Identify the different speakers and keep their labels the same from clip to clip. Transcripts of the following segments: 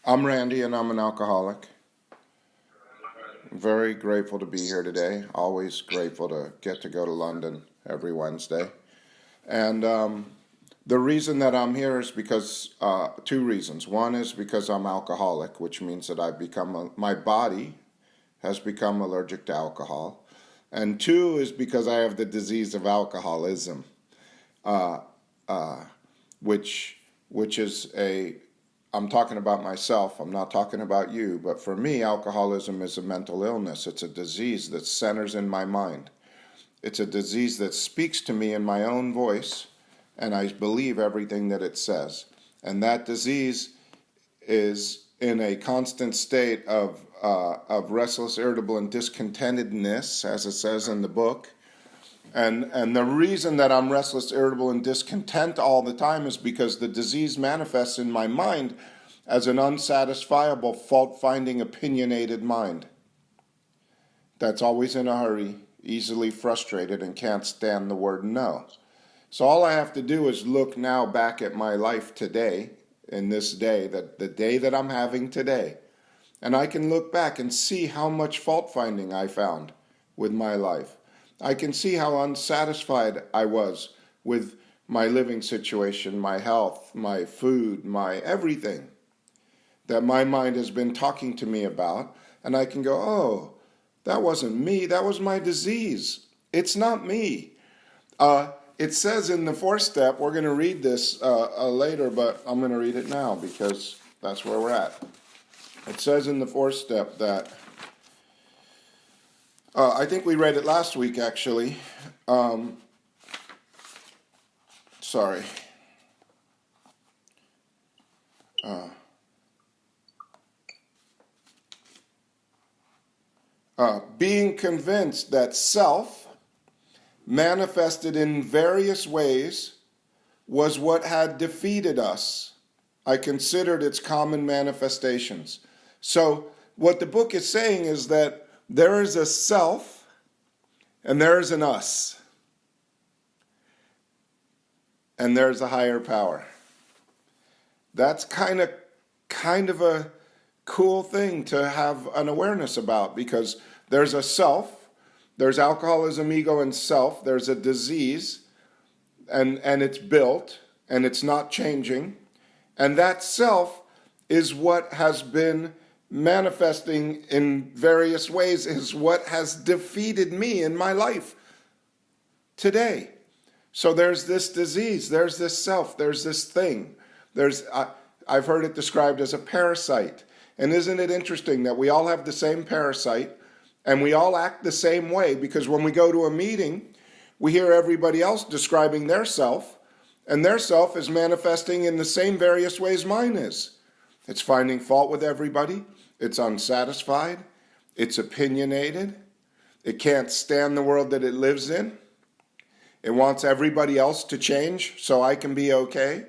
Speaker 1: I'm Randy and I'm an alcoholic. Very grateful to be here today. Always grateful to get to go to London every Wednesday. And the reason that I'm here is because two reasons. One is because I'm alcoholic, which means that my body has become allergic to alcohol. And two is because I have the disease of alcoholism, uh, uh, which is I'm talking about myself, I'm not talking about you, but for me, alcoholism is a mental illness. It's a disease that centers in my mind. It's a disease that speaks to me in my own voice, and I believe everything that it says. And that disease is in a constant state of restless, irritable, and discontentedness, as it says in the book. And the reason that I'm restless, irritable, and discontent all the time is because the disease manifests in my mind as an unsatisfiable, fault-finding, opinionated mind that's always in a hurry, easily frustrated, and can't stand the word no. So all I have to do is look now back at my life today, in this day, the day that I'm having today, and I can look back and see how much fault-finding I found with my life. I can see how unsatisfied I was with my living situation, my health, my food, my everything that my mind has been talking to me about. And I can go, oh, that wasn't me, that was my disease. It's not me. It says in the fourth step, we're going to read this later, but I'm going to read it now because that's where we're at. It says in the fourth step that I think we read it last week, actually. Sorry. Being convinced that self, manifested in various ways, was what had defeated us. I considered its common manifestations. So what the book is saying is that there is a self and there is an us. And there's a higher power. That's kind of a cool thing to have an awareness about, because there's a self, there's alcoholism, ego, and self, there's a disease, and it's built, and it's not changing, and that self is what has been manifesting in various ways, is what has defeated me in my life today. So there's this disease, there's this self, there's this thing. I've heard it described as a parasite. And isn't it interesting that we all have the same parasite and we all act the same way? Because when we go to a meeting, we hear everybody else describing their self, and their self is manifesting in the same various ways mine is. It's finding fault with everybody. It's unsatisfied. It's opinionated. It can't stand the world that it lives in. It wants everybody else to change so I can be okay.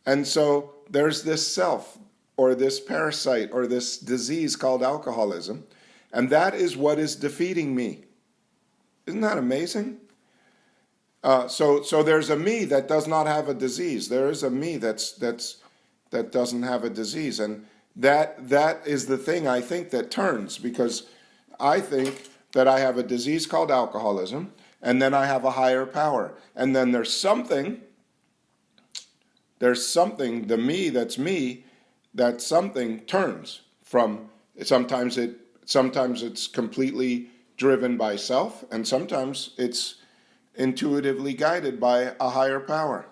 Speaker 1: And so there's this self, or this parasite, or this disease called alcoholism, and that is what is defeating me. Isn't that amazing? So there's a me that does not have a disease. There is a me that doesn't have a disease, and that is the thing I think that turns, because I think that I have a disease called alcoholism, and then I have a higher power, and then there's something, the me, that something turns from. Sometimes it's completely driven by self, and sometimes it's intuitively guided by a higher power.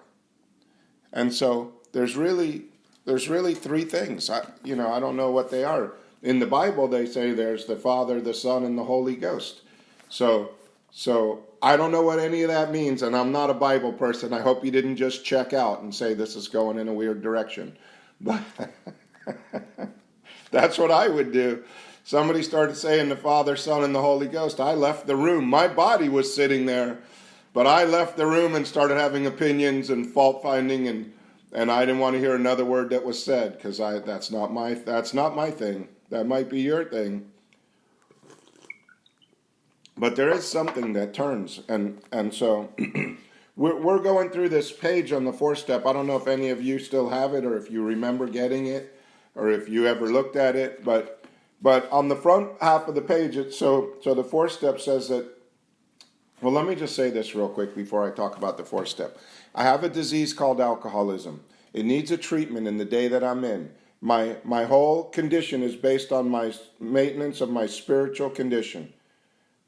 Speaker 1: And so there's really three things. I don't know what they are. In the Bible, they say there's the Father, the Son, and the Holy Ghost. So I don't know what any of that means, and I'm not a Bible person. I hope you didn't just check out and say this is going in a weird direction. But that's what I would do. Somebody started saying the Father, Son, and the Holy Ghost. I left the room. My body was sitting there, but I left the room and started having opinions and fault finding, and I didn't want to hear another word that was said, because that's not my thing. That might be your thing. But there is something that turns, and so we're going through this page on the 4-step. I don't know if any of you still have it or if you remember getting it or if you ever looked at it, but on the front half of the page, so the 4-step says that, well, let me just say this real quick before I talk about the 4-step. I have a disease called alcoholism. It needs a treatment in the day that I'm in. My whole condition is based on my maintenance of my spiritual condition.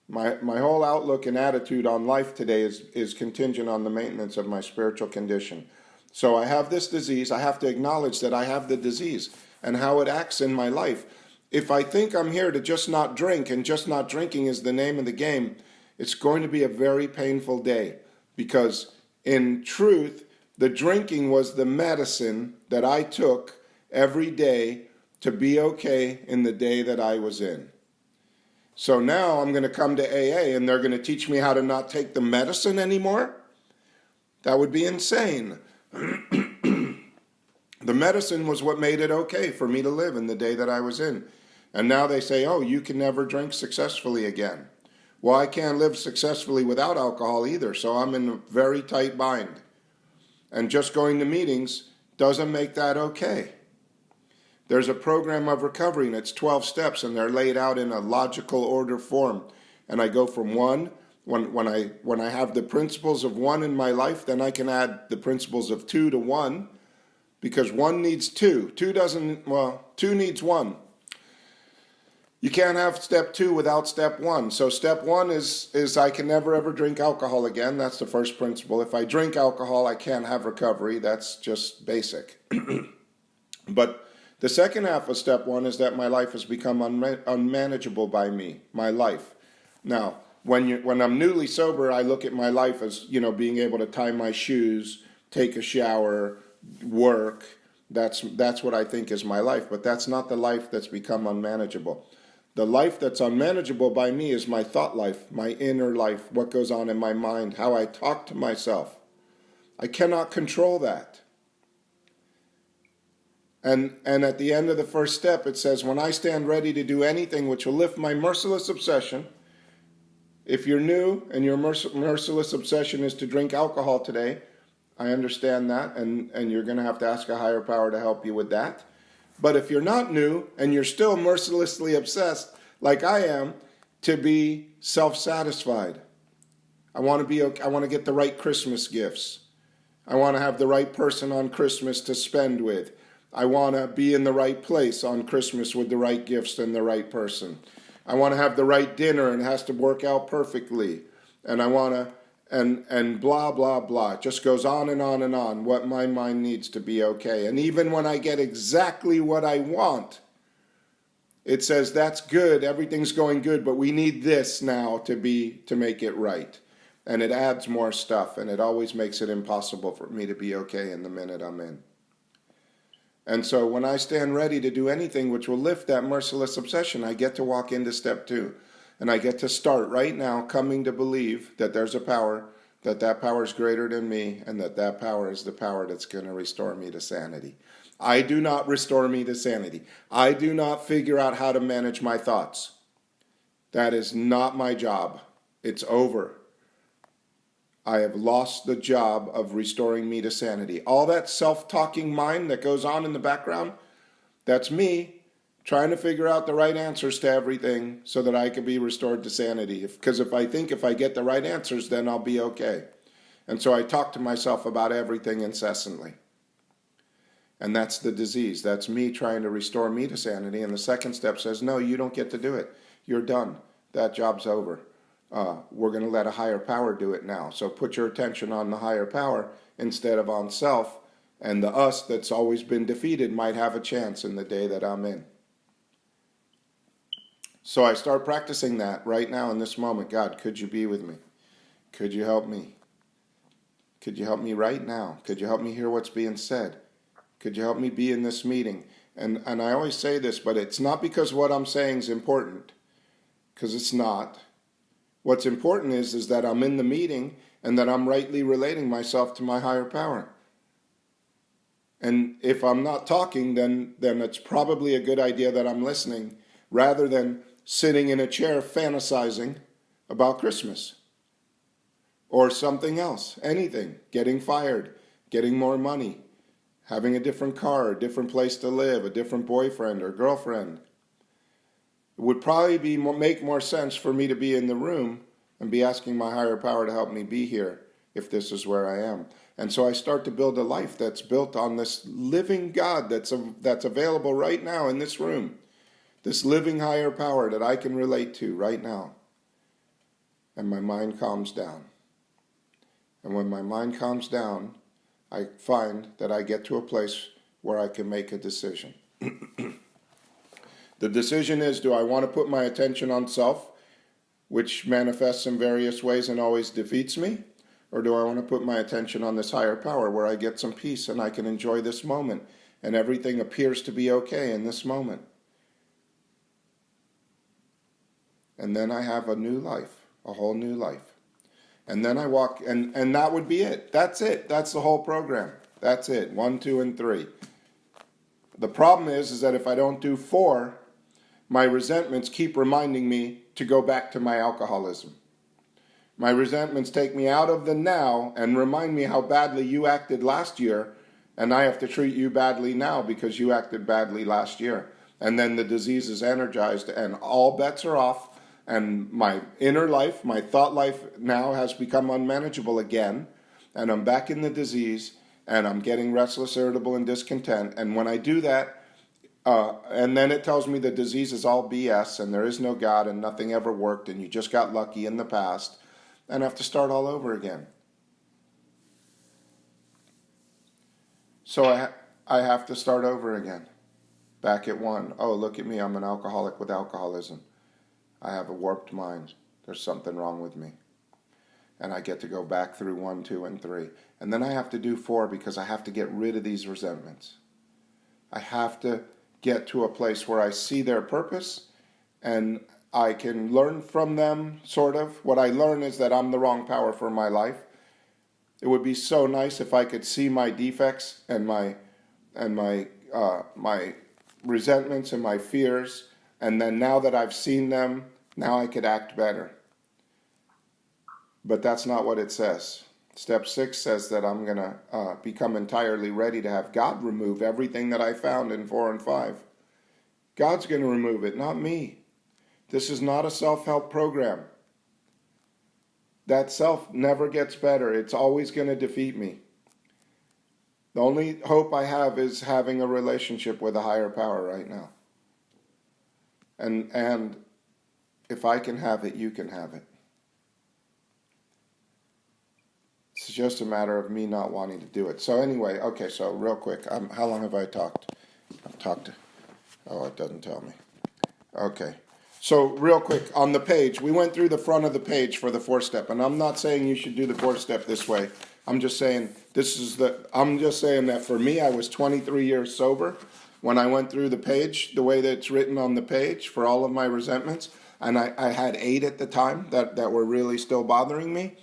Speaker 1: My whole outlook and attitude on life today is contingent on the maintenance of my spiritual condition. So I have this disease. I have to acknowledge that I have the disease and how it acts in my life. If I think I'm here to just not drink, and just not drinking is the name of the game, it's going to be a very painful day, because in truth, the drinking was the medicine that I took every day to be okay in the day that I was in. So now I'm going to come to AA and they're going to teach me how to not take the medicine anymore? That would be insane. The medicine was what made it okay for me to live in the day that I was in. And now they say, oh, you can never drink successfully again. Well, I can't live successfully without alcohol either, so I'm in a very tight bind. And just going to meetings doesn't make that okay. There's a program of recovery, and it's 12 steps, and they're laid out in a logical order form. And I go from one. When I have the principles of one in my life, then I can add the principles of two to one, because one needs two. Two needs one. You can't have step 2 without step 1. So step 1 is I can never ever drink alcohol again. That's the first principle. If I drink alcohol, I can't have recovery. That's just basic. But the second half of step 1 is that my life has become unmanageable by me, my life. Now, when I'm newly sober, I look at my life as, being able to tie my shoes, take a shower, work. That's what I think is my life. But that's not the life that's become unmanageable. The life that's unmanageable by me is my thought life, my inner life, what goes on in my mind, how I talk to myself. I cannot control that. And at the end of the first step, it says, when I stand ready to do anything which will lift my merciless obsession. If you're new and your merciless obsession is to drink alcohol today, I understand that, and you're going to have to ask a higher power to help you with that. But if you're not new and you're still mercilessly obsessed, like I am, to be self-satisfied. I want to get the right Christmas gifts. I want to have the right person on Christmas to spend with. I want to be in the right place on Christmas with the right gifts and the right person. I want to have the right dinner and it has to work out perfectly. And I want to, and blah, blah, blah. It just goes on and on and on, what my mind needs to be okay. And even when I get exactly what I want, it says, that's good, everything's going good, but we need this now to make it right. And it adds more stuff, and it always makes it impossible for me to be okay in the minute I'm in. And so when I stand ready to do anything which will lift that merciless obsession, I get to walk into step 2. And I get to start right now coming to believe that there's a power, that power is greater than me, and that power is the power that's going to restore me to sanity. I do not restore me to sanity. I do not figure out how to manage my thoughts. That is not my job. It's over. I have lost the job of restoring me to sanity. All that self-talking mind that goes on in the background, that's me trying to figure out the right answers to everything so that I can be restored to sanity. Because if I think if I get the right answers, then I'll be okay. And so I talk to myself about everything incessantly. And that's the disease. That's me trying to restore me to sanity. And the second step says, no, you don't get to do it. You're done. That job's over. We're going to let a higher power do it now. So put your attention on the higher power instead of on self. And the us that's always been defeated might have a chance in the day that I'm in. So I start practicing that right now in this moment. God, could you be with me? Could you help me? Could you help me right now? Could you help me hear what's being said? Could you help me be in this meeting? And I always say this, but it's not because what I'm saying is important, because it's not. What's important is that I'm in the meeting and that I'm rightly relating myself to my higher power. And if I'm not talking, then it's probably a good idea that I'm listening rather than sitting in a chair fantasizing about Christmas or something else, anything, getting fired, getting more money, having a different car, a different place to live, a different boyfriend or girlfriend. It would probably make more sense for me to be in the room and be asking my higher power to help me be here if this is where I am. And so I start to build a life that's built on this living God that's available right now in this room, this living higher power that I can relate to right now. And my mind calms down. And when my mind calms down, I find that I get to a place where I can make a decision. The decision is, do I want to put my attention on self, which manifests in various ways and always defeats me? Or do I want to put my attention on this higher power where I get some peace and I can enjoy this moment and everything appears to be okay in this moment? And then I have a new life, a whole new life. And then I walk, and that would be it. That's it. That's the whole program. That's it. 1, 2, and 3. The problem is that if I don't do 4, my resentments keep reminding me to go back to my alcoholism. My resentments take me out of the now and remind me how badly you acted last year, and I have to treat you badly now because you acted badly last year. And then the disease is energized and all bets are off. And my inner life, my thought life now has become unmanageable again. And I'm back in the disease and I'm getting restless, irritable, and discontent. And when I do that, and then it tells me the disease is all BS and there is no God and nothing ever worked and you just got lucky in the past, and I have to start all over again. So I have to start over again. Back at 1. Oh, look at me, I'm an alcoholic with alcoholism. I have a warped mind. There's something wrong with me. And I get to go back through 1, 2, and 3. And then I have to do 4 because I have to get rid of these resentments. I have to get to a place where I see their purpose and I can learn from them, sort of. What I learn is that I'm the wrong power for my life. It would be so nice if I could see my defects and my resentments and my fears, and then now that I've seen them, now I could act better. But that's not what it says. Step 6 says that I'm going to become entirely ready to have God remove everything that I found in 4 and 5. God's going to remove it, not me. This is not a self-help program. That self never gets better. It's always going to defeat me. The only hope I have is having a relationship with a higher power right now. And if I can have it, you can have it. It's just a matter of me not wanting to do it. So anyway, okay, so real quick, how long have I talked? I've talked, oh, it doesn't tell me. Okay, so real quick, on the page, we went through the front of the page for the 4-step, and I'm not saying you should do the 4-step this way. I'm just saying that for me, I was 23 years sober when I went through the page, the way that it's written on the page for all of my resentments, and I had 8 at the time that were really still bothering me,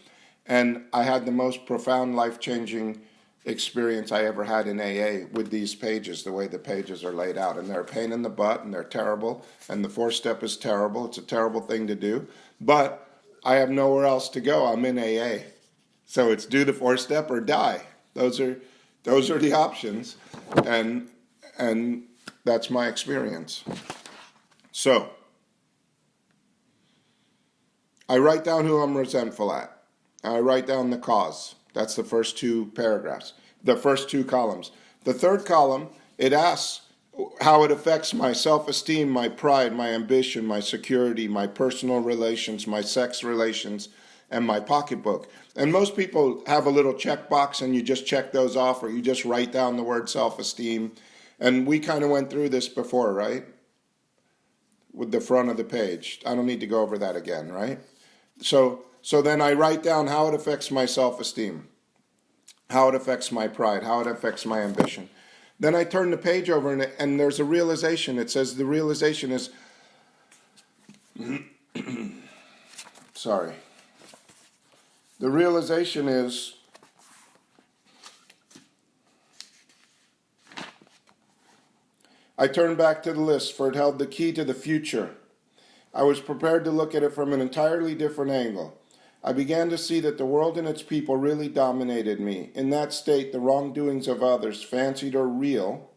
Speaker 1: and I had the most profound life-changing experience I ever had in AA with these pages, the way the pages are laid out, and they're a pain in the butt, and they're terrible, and the 4-step is terrible. It's a terrible thing to do, but I have nowhere else to go. I'm in AA, so it's do the 4-step or die. Those are the options, and that's my experience. So I write down who I'm resentful at. I write down the cause. That's the first 2 paragraphs, the first 2 columns. The third column, it asks how it affects my self-esteem, my pride, my ambition, my security, my personal relations, my sex relations, and my pocketbook. And most people have a little checkbox and you just check those off, or you just write down the word self-esteem. And we kind of went through this before, right? With the front of the page. I don't need to go over that again, right? So then I write down how it affects my self-esteem, how it affects my pride, how it affects my ambition. Then I turn the page over and there's a realization. It says the realization is, sorry. The realization is, I turned back to the list, for it held the key to the future. I was prepared to look at it from an entirely different angle. I began to see that the world and its people really dominated me. In that state, the wrongdoings of others, fancied or real,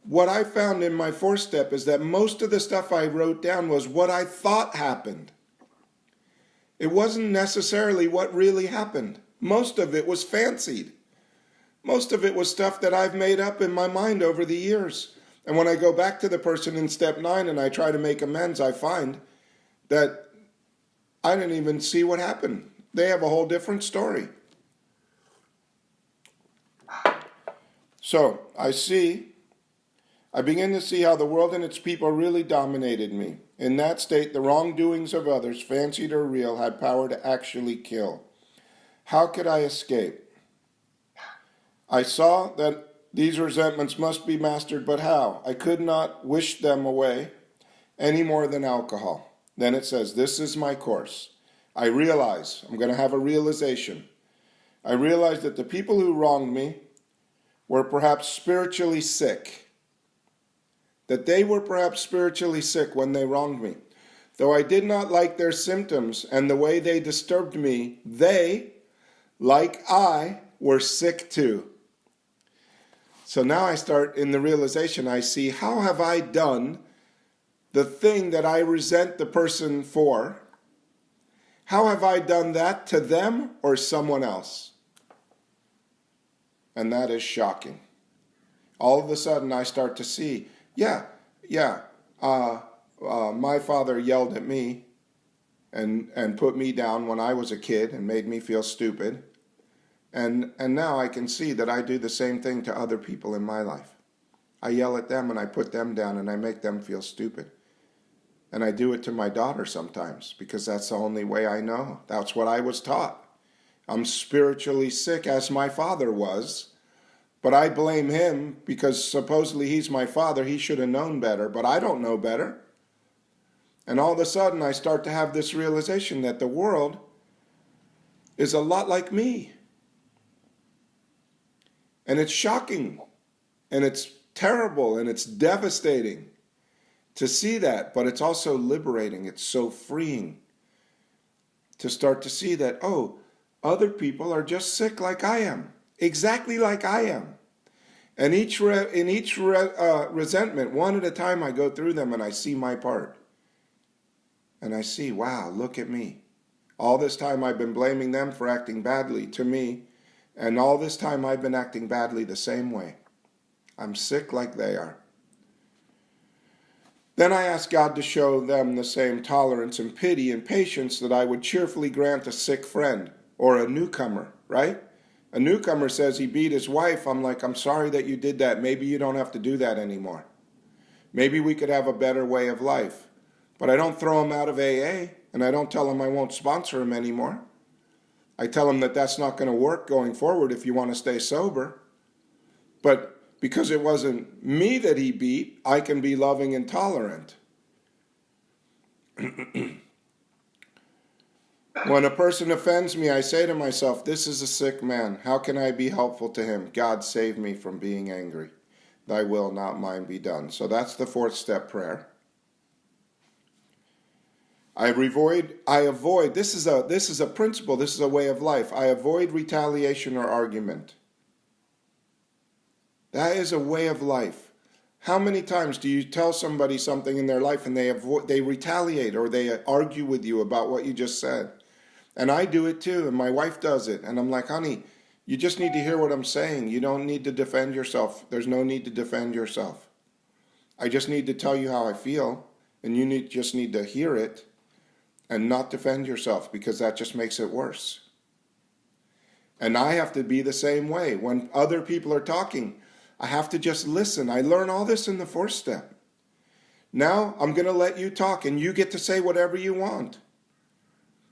Speaker 1: what I found in my fourth step is that most of the stuff I wrote down was what I thought happened. It wasn't necessarily what really happened. Most of it was fancied. Most of it was stuff that I've made up in my mind over the years. And when I go back to the person in step 9 and I try to make amends, I find that I didn't even see what happened. They have a whole different story. So I begin to see how the world and its people really dominated me. In that state, the wrongdoings of others, fancied or real, had power to actually kill. How could I escape? I saw that these resentments must be mastered, but how? I could not wish them away any more than alcohol. Then it says, this is my course. I realize, I'm going to have a realization. I realize that the people who wronged me were perhaps spiritually sick. That they were perhaps spiritually sick when they wronged me. Though I did not like their symptoms and the way they disturbed me, they, like I, were sick too. So now I start in the realization, I see, how have I done the thing that I resent the person for? How have I done that to them or someone else? And that is shocking. All of a sudden I start to see, my father yelled at me and put me down when I was a kid and made me feel stupid. And now I can see that I do the same thing to other people in my life. I yell at them and I put them down and I make them feel stupid. And I do it to my daughter sometimes because that's the only way I know. That's what I was taught. I'm spiritually sick as my father was, but I blame him because supposedly he's my father. He should have known better, but I don't know better. And all of a sudden I start to have this realization that the world is a lot like me. And it's shocking, and it's terrible, and it's devastating to see that, but it's also liberating. It's so freeing to start to see that, oh, other people are just sick like I am, exactly like I am. And in each resentment, one at a time, I go through them and I see my part. And I see, wow, look at me. All this time I've been blaming them for acting badly to me. And all this time I've been acting badly the same way. I'm sick like they are. Then I asked God to show them the same tolerance and pity and patience that I would cheerfully grant a sick friend or a newcomer, right? A newcomer says he beat his wife. I'm like, I'm sorry that you did that. Maybe you don't have to do that anymore. Maybe we could have a better way of life. But I don't throw him out of AA, and I don't tell him I won't sponsor him anymore. I tell him that that's not going to work going forward if you want to stay sober. But because it wasn't me that he beat, I can be loving and tolerant. When a person offends me, I say to myself, this is a sick man. How can I be helpful to him? God, save me from being angry. Thy will, not mine, be done. So that's the fourth step prayer. I avoid, this is a principle, this is a way of life. I avoid retaliation or argument. That is a way of life. How many times do you tell somebody something in their life and they retaliate or they argue with you about what you just said? And I do it too, and my wife does it. And I'm like, honey, you just need to hear what I'm saying. You don't need to defend yourself. There's no need to defend yourself. I just need to tell you how I feel, and you just need to hear it. And not defend yourself, because that just makes it worse. And I have to be the same way. When other people are talking, I have to just listen. I learn all this in the fourth step. Now I'm going to let you talk, and you get to say whatever you want.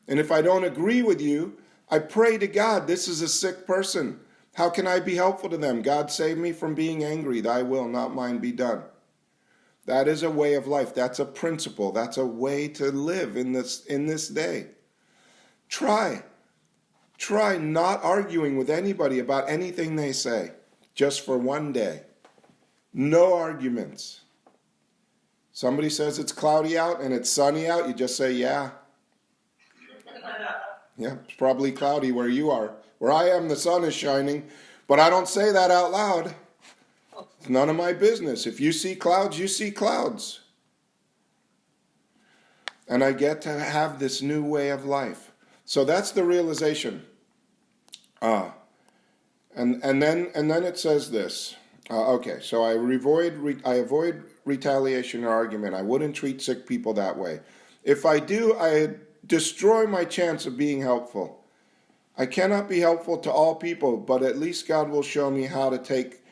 Speaker 1: And if I don't agree with you, I pray to God, this is a sick person. How can I be helpful to them? God, save me from being angry. Thy will, not mine, be done. That is a way of life. That's a principle. That's a way to live in this day. Try not arguing with anybody about anything they say, just for one day. No arguments. Somebody says it's cloudy out and it's sunny out, you just say, yeah. Yeah, it's probably cloudy where you are. Where I am, the sun is shining, but I don't say that out loud. It's none of my business. If you see clouds, you see clouds. And I get to have this new way of life. So that's the realization. And then it says this. Okay, so I avoid retaliation or argument. I wouldn't treat sick people that way. If I do, I destroy my chance of being helpful. I cannot be helpful to all people, but at least God will show me how to take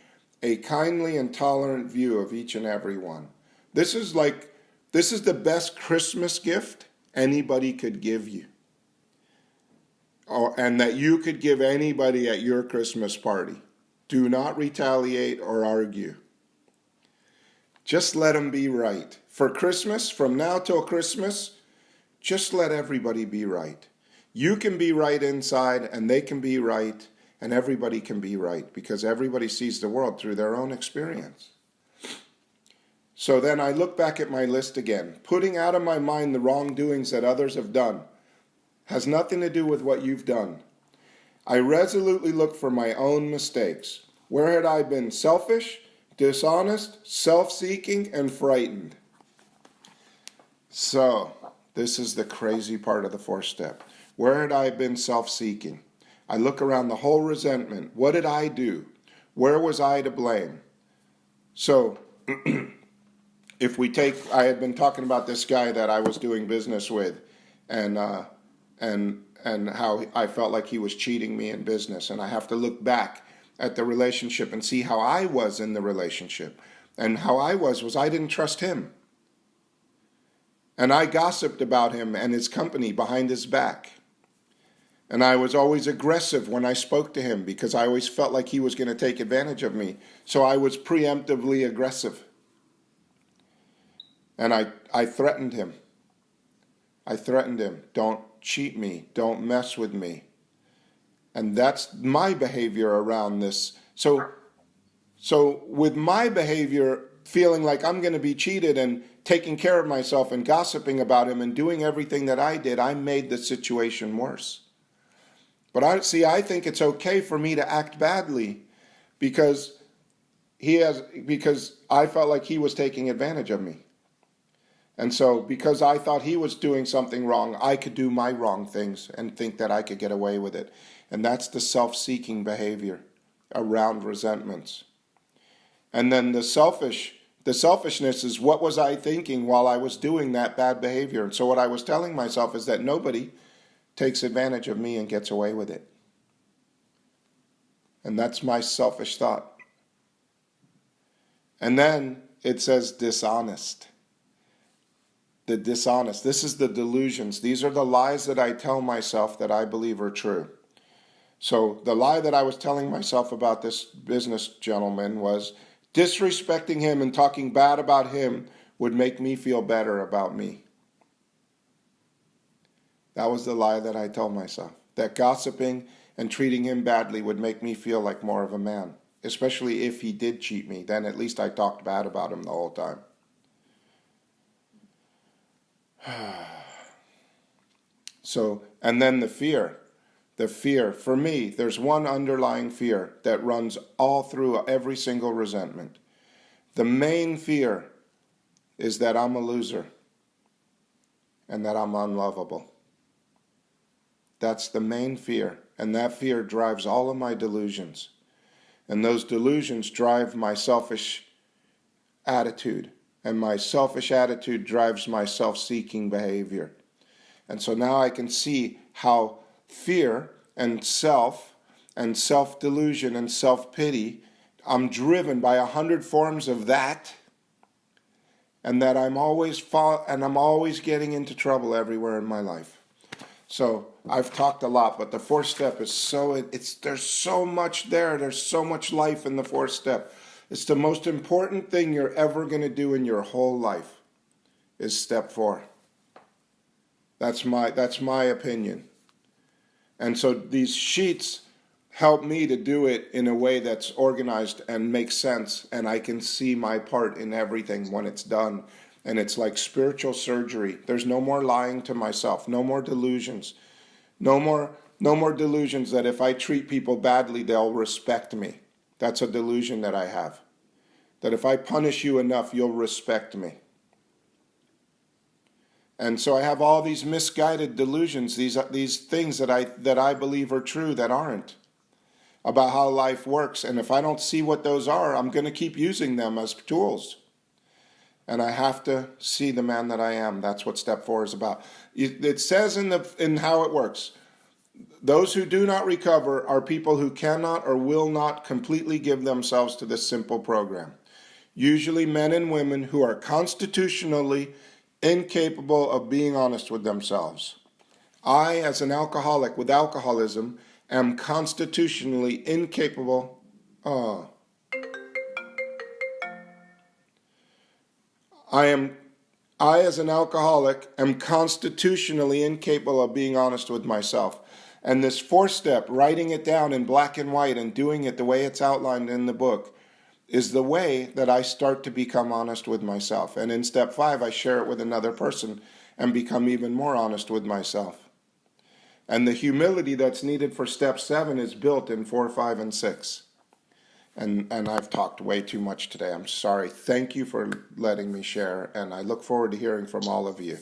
Speaker 1: a kindly and tolerant view of each and every one. This is the best Christmas gift anybody could give you. And that you could give anybody at your Christmas party. Do not retaliate or argue. Just let them be right. For Christmas, from now till Christmas, just let everybody be right. You can be right inside, and they can be right, and everybody can be right, because everybody sees the world through their own experience. So then I look back at my list again. Putting out of my mind the wrongdoings that others have done has nothing to do with what you've done. I resolutely look for my own mistakes. Where had I been selfish, dishonest, self-seeking, and frightened? So, this is the crazy part of the fourth step. Where had I been self-seeking? I look around the whole resentment. What did I do? Where was I to blame? So, I had been talking about this guy that I was doing business with, and how I felt like he was cheating me in business. And I have to look back at the relationship and see how I was in the relationship. And how I was I didn't trust him. And I gossiped about him and his company behind his back. And I was always aggressive when I spoke to him because I always felt like he was going to take advantage of me. So I was preemptively aggressive. And I threatened him. Don't cheat me. Don't mess with me. And that's my behavior around this. So with my behavior, feeling like I'm going to be cheated and taking care of myself and gossiping about him and doing everything that I did, I made the situation worse. But I think it's okay for me to act badly because I felt like he was taking advantage of me. And so because I thought he was doing something wrong, I could do my wrong things and think that I could get away with it. And that's the self-seeking behavior around resentments. And then the selfishness is, what was I thinking while I was doing that bad behavior? And so what I was telling myself is that nobody takes advantage of me and gets away with it. And that's my selfish thought. And then it says dishonest. The dishonest. This is the delusions. These are the lies that I tell myself that I believe are true. So the lie that I was telling myself about this business gentleman was disrespecting him and talking bad about him would make me feel better about me. That was the lie that I told myself. That gossiping and treating him badly would make me feel like more of a man. Especially if he did cheat me. Then at least I talked bad about him the whole time. So, and then the fear. The fear, for me, there's one underlying fear that runs all through every single resentment. The main fear is that I'm a loser and that I'm unlovable. That's the main fear, and that fear drives all of my delusions. And those delusions drive my selfish attitude, and my selfish attitude drives my self-seeking behavior. And so now I can see how fear and self-delusion and self-pity, I'm driven by 100 forms of that, and that I'm always getting into trouble everywhere in my life. So I've talked a lot, but the fourth step is there's so much there. There's so much life in the fourth step. It's the most important thing you're ever going to do in your whole life is step 4. That's my opinion. And so these sheets help me to do it in a way that's organized and makes sense, and I can see my part in everything when it's done. And it's like spiritual surgery. There's no more lying to myself, no more delusions, No more delusions that if I treat people badly, they'll respect me. That's a delusion that I have. That if I punish you enough, you'll respect me. And so I have all these misguided delusions, these things that I believe are true that aren't, about how life works. And if I don't see what those are, I'm going to keep using them as tools. And I have to see the man that I am. That's what step 4 is about. It says in how it works, those who do not recover are people who cannot or will not completely give themselves to this simple program. Usually men and women who are constitutionally incapable of being honest with themselves. I, as an alcoholic with alcoholism, am constitutionally incapable. I, as an alcoholic, am constitutionally incapable of being honest with myself. And this 4th step, writing it down in black and white and doing it the way it's outlined in the book, is the way that I start to become honest with myself. And in step 5, I share it with another person and become even more honest with myself. And the humility that's needed for step 7 is built in 4, 5, and 6. And I've talked way too much today. I'm sorry. Thank you for letting me share, and I look forward to hearing from all of you.